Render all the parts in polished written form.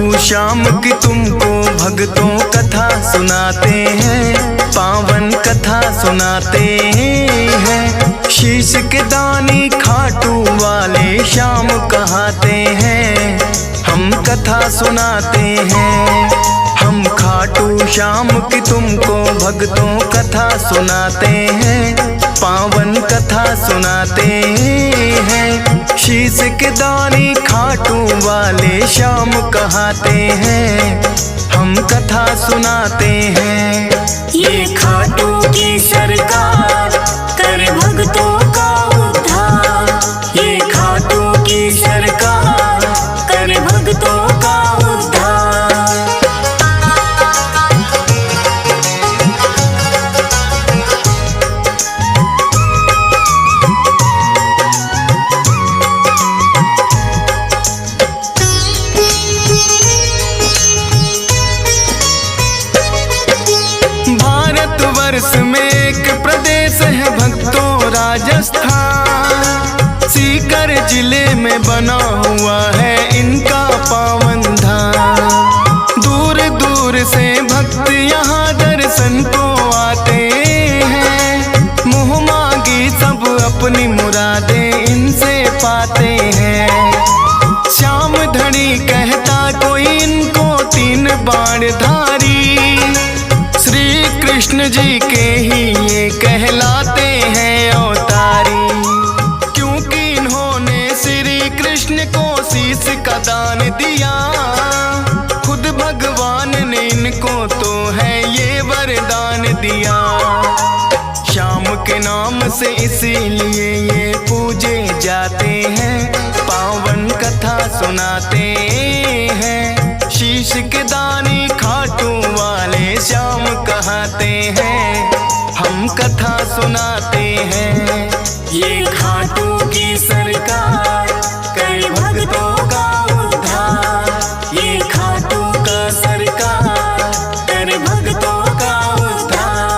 खाटू श्याम की तुमको भक्तों कथा सुनाते हैं, पावन कथा सुनाते हैं। शीश के दानी खाटू वाले श्याम कहाते हैं, हम कथा सुनाते हैं। हम खाटू श्याम की तुमको भक्तों कथा सुनाते हैं, पावन कथा सुनाते हैं। शीश के दानी खाटू वाले श्याम कहाते हैं, हम कथा सुनाते हैं। ये खाटू की सरकार कर भक्तों का उद्धार, ये खाटू की सरकार कर भक्तों का उद्धार। भारतवर्ष में एक प्रदेश है भक्तों राजस्थान, सीकर जिले में बना हुआ है इनका पावन धाम। दूर दूर से भक्त यहाँ दर्शन को आते हैं, मुँह मांगी सब अपनी मुरादें इनसे पाते हैं। श्याम धनी कहता कोई इनको तीन बाण धारी, श्री कृष्ण जी के ही ये कहलाते हैं अवतारी। क्योंकि इन्होंने श्री कृष्ण को शीश का दान दिया, खुद भगवान ने इनको तो है ये वरदान दिया। श्याम के नाम से इसीलिए ये पूजे जाते हैं, पावन कथा सुनाते हैं। शीश के दानी खाटू वाले श्याम कहाते हैं, हम कथा सुनाते हैं। ये खाटू की सरकार कर भक्तों का उद्धार, ये खाटू का सरकार कर भक्तों का उद्धार।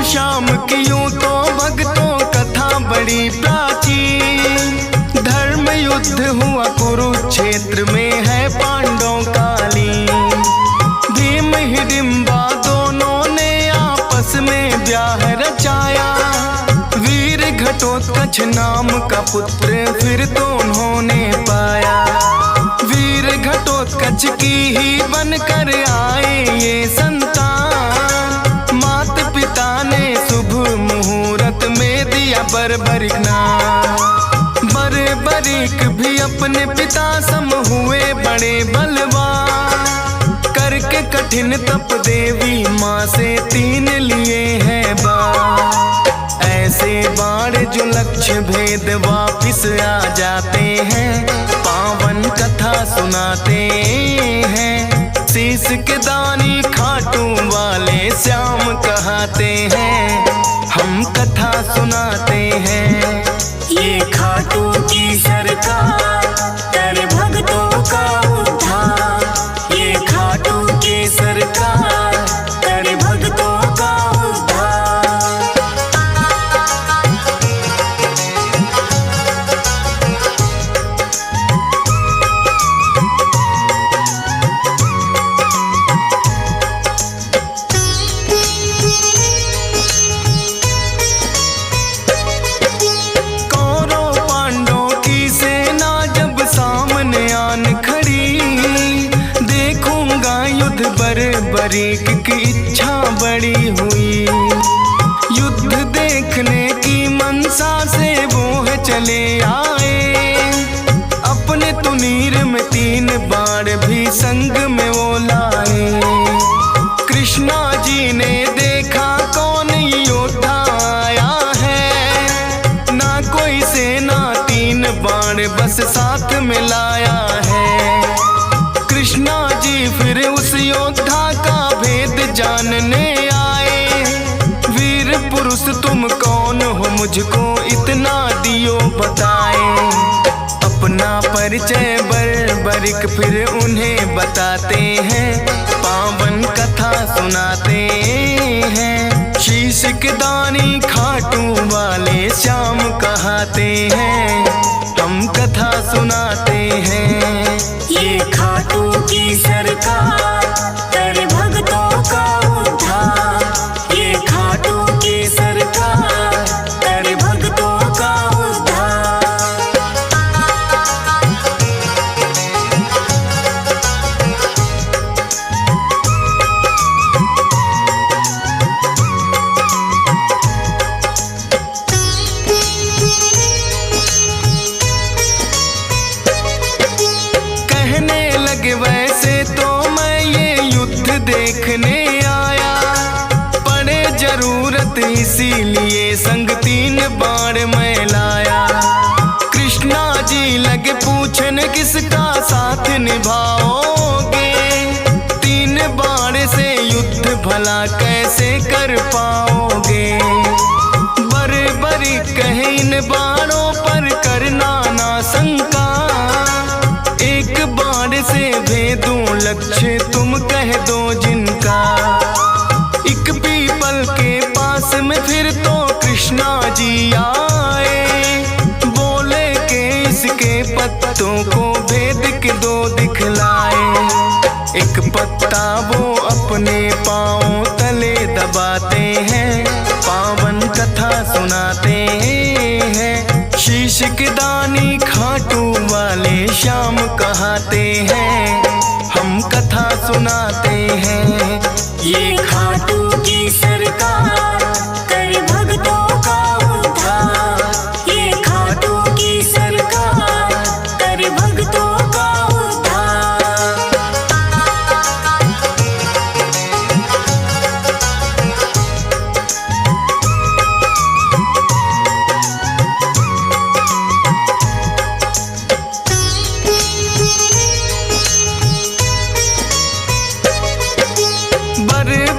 श्याम की यूं तो भक्तों कथा बड़ी प्राचीन, धर्म युद्ध हुआ कुरुक्षेत्र में है पांडवों कालीन। भीम हिडिंबा दोनों ने आपस में ब्याह रचाया, वीर घटोत्कच नाम का पुत्र फिर तो उन्होंने पाया। वीर घटोत्कच की ही बनकर आए ये संतान, मात पिता ने शुभ मुहूर्त में दिया बर्बरिक नाम। बर्बरिक भी अपने पिता सम हुए बड़े बलवान, करके कठिन तप देवी माँ से तीन लिए हैं बाण। ऐसे बाण जो लक्ष्य भेद वापिस आ जाते हैं, पावन कथा सुनाते हैं। शीश के दानी खाटू वाले श्याम कहाते हैं, हम कथा सुनाते हैं। ये खाटू की सरकार कर भक्तों का उद्धार, ये खाटू की सरकार कर भक्तों का उद्धार। बर्बरिक की इच्छा बड़ी हुई, युद्ध देखने की मनसा से वो है चले आए। अपने तुनीर में तीन बाण भी संग में वो लाए। कृष्णा जी ने देखा कौन योद्धा आया है, ना कोई सेना तीन बाण बस साथ में लाया है। कृष्णा जी फिर उस योद्धा का भेद जानने आए, वीर पुरुष तुम कौन हो मुझको इतना दियो बताए। अपना परिचय बरिक फिर उन्हें बताते हैं, पावन कथा सुनाते हैं। शीश के दानी खाटू वाले श्याम कहाते हैं, हम कथा सुनाते हैं। ये खाटू की सरकार कर भक्तों का उद्धार। ये खाटू की सरकार कर भक्तों का उद्धार। वैसे तो मैं ये युद्ध देखने आया, पड़े जरूरत इसीलिए संग 3 बाण मैं लाया। कृष्णा जी लगे पूछने किसका साथ निभाओगे, 3 बाण से युद्ध भला कैसे कर पाओगे। बरी कहे इन बाणों पर करना ना शंका, एक बाण से भेदूं लक्ष्य तुम कह दो जिनका। एक पीपल के पास में फिर तो कृष्णा जी आए, बोले के इसके पत्तों को भेद के 2 दिखलाए। एक पत्ता वो अपने पांव तले दबाते हैं, पावन कथा सुनाते हैं। शीश के दानी खाटू वाले श्याम कहाते हैं, हम कथा सुनाते हैं। ये खाटू की सरकार कर भक्तों का उद्धार। ये खाटू की सरकार कर भक्तों का उद्धार।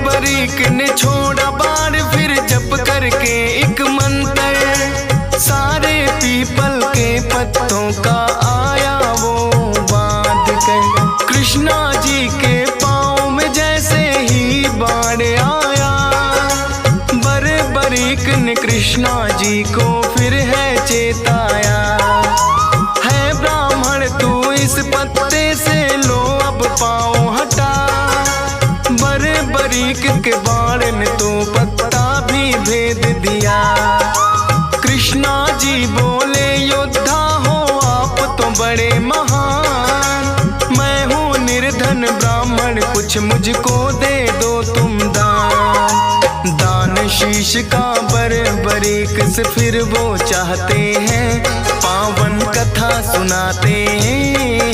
बरीक ने छोड़ा बाण फिर जप करके एक मंत्र, सारे पीपल के पत्तों का आया वो बांध कर। कृष्णा जी के पाँव में जैसे ही बाण आया, बरीक ने कृष्णा जी को फिर है चेताया। है ब्राह्मण तू इस पत्ते से लो अब पाँव हटा, बरीक के बाण ने तो पत्ता भी भेद दिया। कृष्णा जी बोले योद्धा हो आप तो बड़े महान, मैं हूँ निर्धन ब्राह्मण कुछ मुझको दे दो तुम दान। दान शीश का बरीक से फिर वो चाहते हैं, पावन कथा सुनाते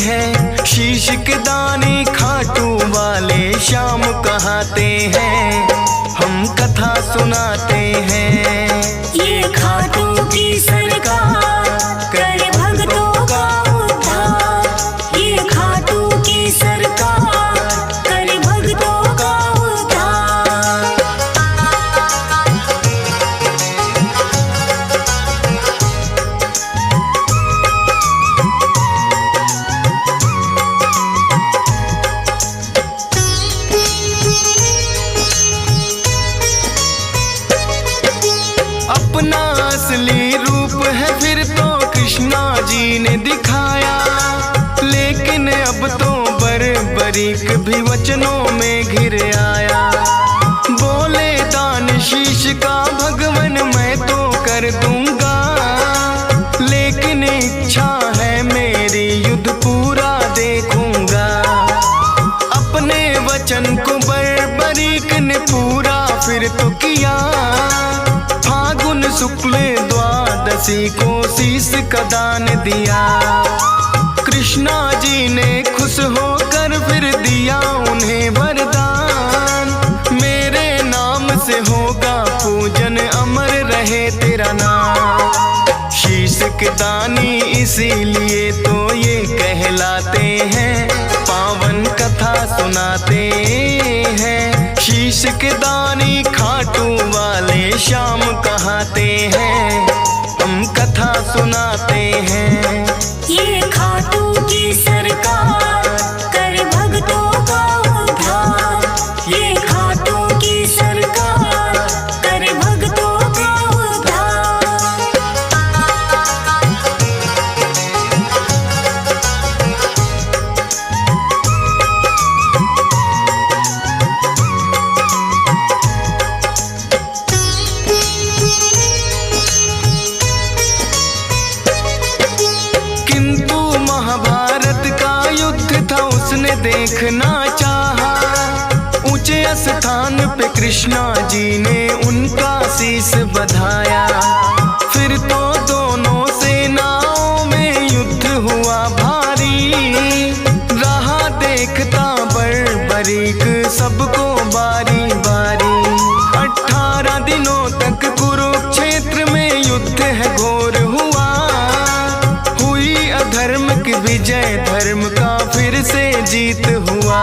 हैं। शीश के दानी खाटू वाले श्याम कहाते हैं, हम कथा सुनाते हैं। ये खाटू की सरकार कर भक्तों का उद्धार। ये खाटू की सरकार कर भक्तों का उद्धार। अपना असली रूप है फिर तो कृष्णा जी ने दिखाया, लेकिन अब तो बरीक भी वचनों में घिर आया। बोले दान शीश का भगवन मैं तो कर दूंगा, लेकिन इच्छा है मेरी युद्ध पूरा देखूंगा। अपने वचन को बरीक ने पूरा फिर तो किया, शुक्ल द्वादशी को शीश का दान दिया। कृष्णा जी ने खुश होकर फिर दिया उन्हें वरदान, मेरे नाम से होगा पूजन अमर रहे तेरा नाम। शीश के दानी इसीलिए तो ये कहलाते हैं, पावन कथा सुनाते हैं। शीश के दानी खाटू वाले श्याम कहाते हैं, हम कथा सुनाते हैं। ये देखना चाहा। ऊंचे स्थान पे कृष्णा जी ने उनका शीश बधाया। फिर तो दोनों सेनाओं में युद्ध हुआ भारी। रहा देखता बर्बरीक सबको बारी बारी। 18 दिनों तक कुरुक्षेत्र में युद्ध है घोर हुआ। हुई अधर्म की विजय, धर्म का फिर से जीत हुआ।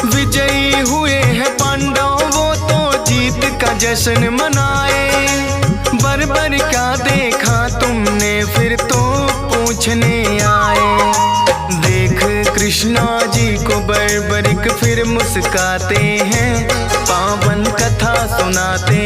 विजयी हुए हैं पांडव, वो तो जीत का जश्न मनाए। बर्बर क्या देखा तुमने, फिर तो पूछने आए। देख कृष्णा जी को बर्बरिक फिर मुस्काते हैं। पावन कथा सुनाते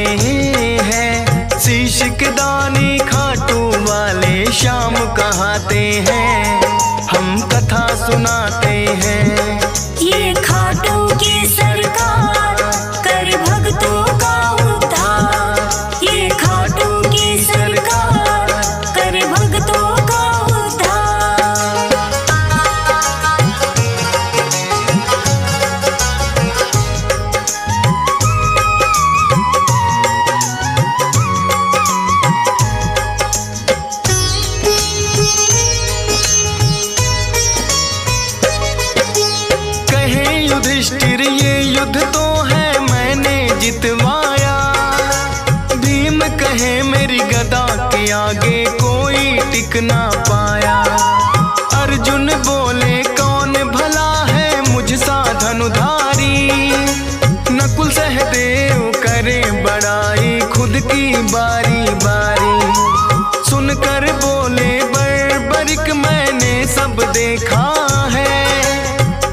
हैं। शीश के दानी खाटू वाले श्याम कहाते हैं। हम कथा सुनाते हैं। ये खाटू की सरकार कर भक्तों का उद्धार। ये खाटू की सरकार कर भक्तों का उद्धार। युधिष्ठिर ये युद्ध तो है मैंने जितवाया। भीम कहे मेरी गदा के आगे कोई टिक ना पाया। अर्जुन बोले कौन भला है मुझसा धनुधारी। नकुल सहदेव करे बड़ाई खुद की बारी बारी। सुनकर बोले बर्बरिक मैंने सब देखा है।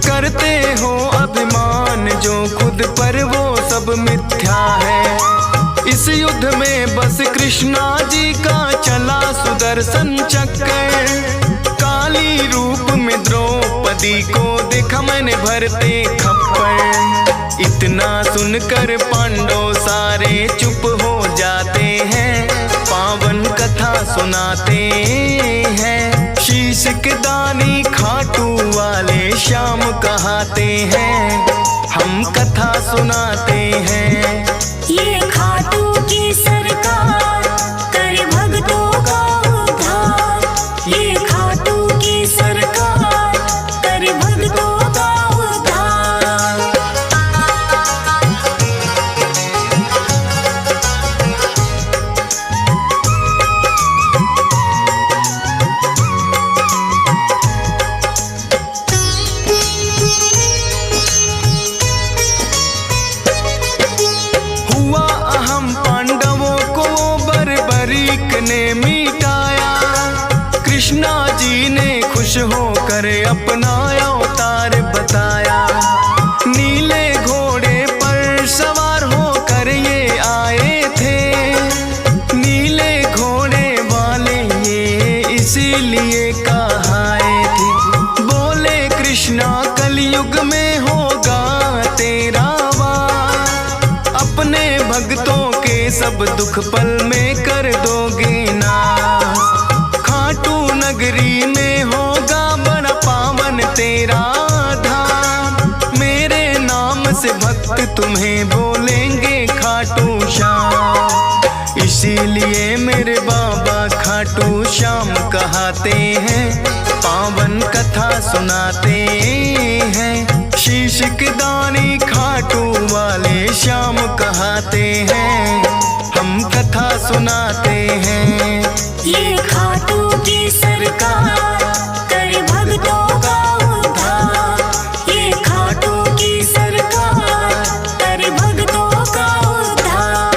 करते हो अभिमान जो खुद पर वो सब मिथ्या है। इस युद्ध में बस कृष्णा जी का चला सुदर्शन चक्कर। काली रूप में द्रौपदी को देखा मैंने भरते खप्पर। इतना सुनकर पांडव सारे चुप हो जाते हैं। पावन कथा सुनाते हैं। शीश के दानी खाटू वाले श्याम कहाते हैं। हम कथा सुनाते हैं। ये खाटू की सरकार कर भक्तों का उद्धार। ये खाटू की सरकार कर भक्तों का उद्धार। ने मिटाया। कृष्णा जी ने खुश होकर अपना अवतार बताया। नीले घोड़े पर सवार होकर ये आए थे। नीले घोड़े वाले ये इसीलिए कहाए थे। बोले कृष्णा कलयुग में होगा तेरा वार। अपने भक्तों के सब दुख पल में कर दोगे नाश। खाटू नगरी में होगा बड़ा पावन तेरा धाम। मेरे नाम से भक्त तुम्हें बोलेंगे खाटू श्याम। इसीलिए मेरे बाबा खाटू श्याम कहाते हैं। पावन कथा सुनाते हैं। शीश के दानी खाटू वाले श्याम कहाते हैं। हम कथा सुनाते हैं। ये खाटू की सरकार कर भक्तों का उद्धार। ये खाटू की सरकार कर भक्तों का उद्धार।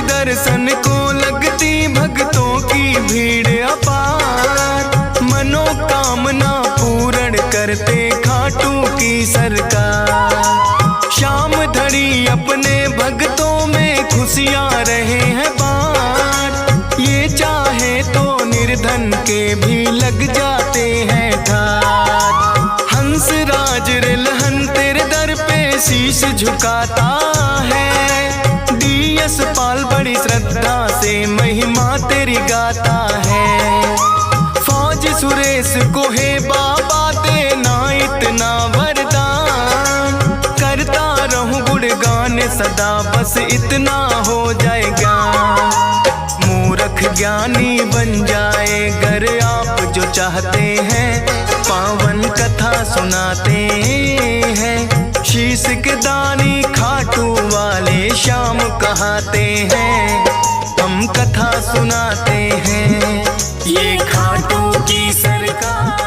दर्शन को लगती भक्तों की भीड़ अपार। मनोकामना पूर्ण करते खाटू की सरकार। शाम धड़ी अपने भक्तों में खुशियाँ रहे हैं बार। ये चाहे तो निर्धन के भी लग जाए शीश झुकाता है। डीएस पाल बड़ी श्रद्धा से महिमा तेरी गाता है। फौज सुरेश को है बाबा देना इतना वरदान, करता रहूं गुणगान सदा बस इतना हो जाएगा। मूर्ख ज्ञानी बन जाए गर आप जो चाहते हैं, पावन कथा सुनाते हैं। शीश के दानी खाटू वाले श्याम कहाते हैं, हम कथा सुनाते हैं। ये खाटू की सरकार।